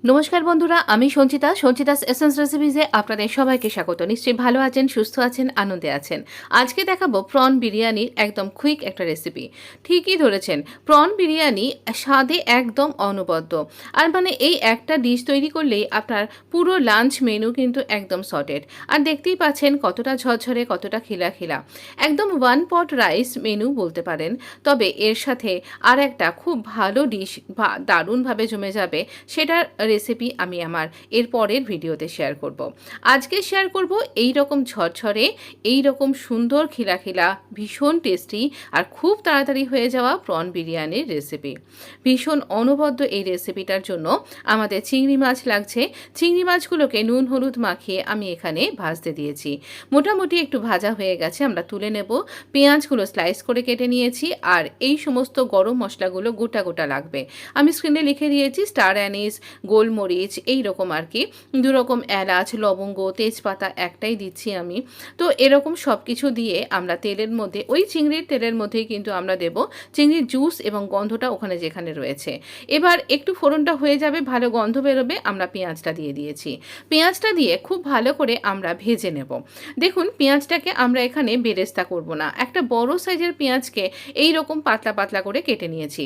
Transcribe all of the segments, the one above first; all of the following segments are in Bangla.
নমস্কার বন্ধুরা, আমি সঞ্চিতাস এসেন্স রেসিপিজে আপনাদের সবাইকে স্বাগত। নিশ্চয়ই ভালো আছেন, সুস্থ আছেন, আনন্দে আছেন। আজকে দেখাবো প্রন বিরিয়ানির একদম কুইক একটা রেসিপি। ঠিকই ধরেছেন, প্রন বিরিয়ানি স্বাদে একদম অনবদ্য। আর মানে এই একটা ডিশ তৈরি করলেই আপনার পুরো লাঞ্চ মেনু কিন্তু একদম সর্টেড। আর দেখতেই পাচ্ছেন কতটা ঝরঝরে, কতটা খিলা খিলা, একদম ওয়ান পট রাইস মেনু বলতে পারেন। তবে এর সাথে আর একটা খুব ভালো ডিশ দারুণভাবে জমে যাবে, সেটার রেসিপি আমি আমার এর পরের ভিডিওতে শেয়ার করব। আজকে শেয়ার করব এই রকম ঝরঝরে, এই রকম সুন্দর খিলাখিলা, ভীষণ টেস্টি আর খুব তাড়াতাড়ি হয়ে যাওয়া প্রন বিরিয়ানির রেসিপি। ভীষণ অনবদ্য এই রেসিপিটার জন্য আমাদের চিংড়ি মাছ লাগছে। চিংড়ি মাছগুলোকে নুন হলুদ মাখিয়ে আমি এখানে ভাজতে দিয়েছি। মোটামুটি একটু ভাজা হয়ে গেছে, আমরা তুলে নেব। পেঁয়াজগুলো স্লাইস করে কেটে নিয়েছি। আর এই সমস্ত গরম মশলাগুলো গোটা গোটা লাগবে। আমি স্ক্রিনে লিখে দিয়েছি স্টার অ্যানিস, গোলমরিচ, এই রকম আর কি, দুরকম এলাচ, লবঙ্গ, তেজপাতা একটাই দিচ্ছি আমি। তো এরকম সব কিছু দিয়ে আমরা তেলের মধ্যে, ওই চিংড়ির তেলের মধ্যেই কিন্তু আমরা দেব চিংড়ির জুস এবং গন্ধটা ওখানে যেখানে রয়েছে। এবার একটু ফোড়নটা হয়ে যাবে, ভালো গন্ধ বেরোবে, আমরা পেঁয়াজটা দিয়ে দিয়েছি। পেঁয়াজটা দিয়ে খুব ভালো করে আমরা ভেজে নেব। দেখুন, পেঁয়াজটাকে আমরা এখানে বেরেস্তা করব না, একটা বড় সাইজের পেঁয়াজকে এই রকম পাতলা পাতলা করে কেটে নিয়েছি।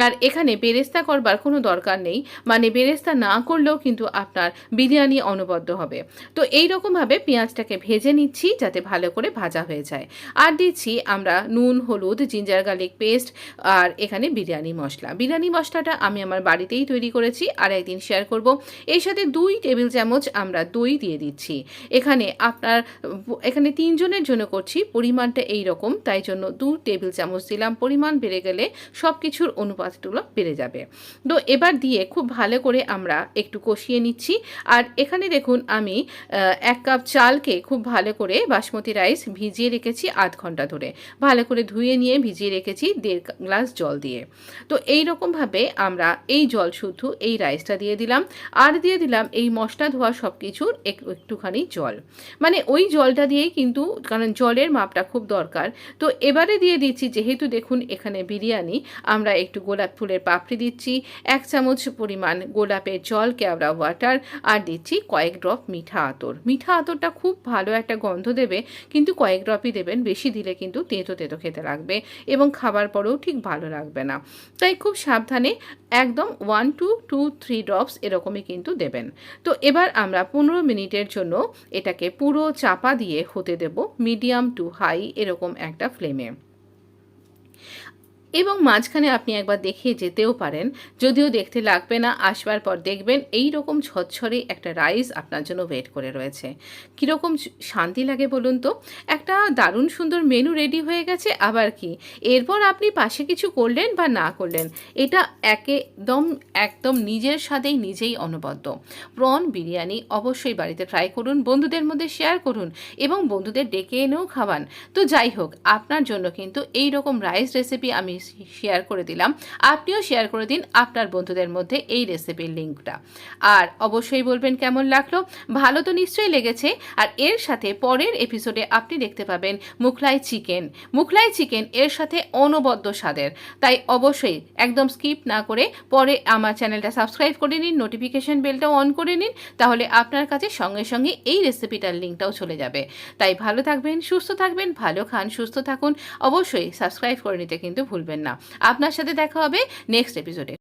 আর এখানে বেরেস্তা করবার কোনো দরকার নেই, মানে বেরেস্তা না করলেও কিন্তু আপনার বিরিয়ানি অনবদ্য হবে। তো এই রকমভাবে পেঁয়াজটাকে ভেজে নিচ্ছি যাতে ভালো করে ভাজা হয়ে যায়। আর দিচ্ছি আমরা নুন, হলুদ, জিঞ্জার গার্লিক পেস্ট, আর এখানে বিরিয়ানি মশলা। বিরিয়ানি মশলাটা আমি আমার বাড়িতেই তৈরি করেছি, আর একদিন শেয়ার করব। এর সাথে 2 টেবিল চামচ আমরা দই দিয়ে দিচ্ছি। এখানে 3 জনের জন্য করছি, পরিমাণটা এই রকম, তাই জন্য 2 টেবিল চামচ দিলাম। পরিমাণ বেড়ে গেলে সব কিছুর অনুপাতগুলো বেড়ে যাবে। তো এবার দিয়ে খুব ভালো করে আমরা একটু কষিয়ে নিচ্ছি। আর এখানে দেখুন, আমি 1 কাপ চালকে খুব ভালো করে, বাসমতি রাইস, ভিজিয়ে রেখেছি আধ ঘন্টা ধরে। ভালো করে ধুয়ে নিয়ে ভিজিয়ে রেখেছি 1.5 গ্লাস জল দিয়ে। তো এই রকমভাবে আমরা এই জল শুদ্ধ এই রাইসটা দিয়ে দিলাম। আর দিয়ে দিলাম এই মশলা ধোয়া সব কিছুর একটুখানি জল, মানে ওই জলটা দিয়েই কিন্তু, কারণ জলের মাপটা খুব দরকার। তো এবারে দিয়ে দিচ্ছি, যেহেতু দেখুন এখানে বিরিয়ানি, আমরা একটু গোলাপ ফুলের পাপড়ি দিচ্ছি, 1 চামচ পরিমাণ গোলাপের জল, কেওড়া ওয়াটার, আর দিচ্ছি কয়েক ড্রপ মিঠা আতর। মিঠা আতরটা খুব ভালো একটা গন্ধ দেবে, কিন্তু কয়েক ড্রপই দেবেন, বেশি দিলে কিন্তু তেতো তেতো খেতে লাগবে এবং খাবার পরেও ঠিক ভালো লাগবে না। তাই খুব সাবধানে একদম 1 to 2-3 ড্রপস এরকমই কিন্তু দেবেন। তো এবার আমরা 15 মিনিটের জন্য এটাকে পুরো চাপা দিয়ে হতে দেব, মিডিয়াম টু হাই এরকম একটা ফ্লেমে। এবং মাঝখানে আপনি একবার দেখিয়ে যেতেও পারেন, যদিও দেখতে লাগবে না, আসবার পর দেখবেন এই রকম ঝরঝরে একটা রাইস আপনার জন্য ওয়েট করে রয়েছে। কীরকম শান্তি লাগে বলুন তো। একটা দারুণ সুন্দর মেনু রেডি হয়ে গেছে। আবার কি, এরপর আপনি পাশে কিছু করলেন বা না করলেন, এটা একদম নিজের স্বাদেই নিজেই অনবদ্য। প্রন বিরিয়ানি অবশ্যই বাড়িতে ট্রাই করুন, বন্ধুদের মধ্যে শেয়ার করুন এবং বন্ধুদের ডেকে এনেও খাওয়ান। তো যাই হোক, আপনার জন্য কিন্তু এই রকম রাইস রেসিপি আমি শেয়ার করে দিলাম। আপনিও শেয়ার করে দিন আপনার বন্ধুদের মধ্যে এই রেসিপির লিঙ্কটা। আর অবশ্যই বলবেন কেমন লাগলো। ভালো তো নিশ্চয়ই লেগেছে। আর এর সাথে পরের এপিসোডে আপনি দেখতে পাবেন মুঘলাই চিকেন এর সাথে অনবদ্য স্বাদের। তাই অবশ্যই একদম স্কিপ না করে পরে আমার চ্যানেলটা সাবস্ক্রাইব করে নিন, নোটিফিকেশন বেলটাও অন করে নিন, তাহলে আপনার কাছে সঙ্গে সঙ্গে এই রেসিপিটার লিঙ্কটাও চলে যাবে। তাই ভালো থাকবেন, সুস্থ থাকবেন, ভালো খান, সুস্থ থাকুন। অবশ্যই সাবস্ক্রাইব করে নিতে কিন্তু ভুলবেন না। আপনার সাথে দেখা হবে নেক্সট এপিসোডে।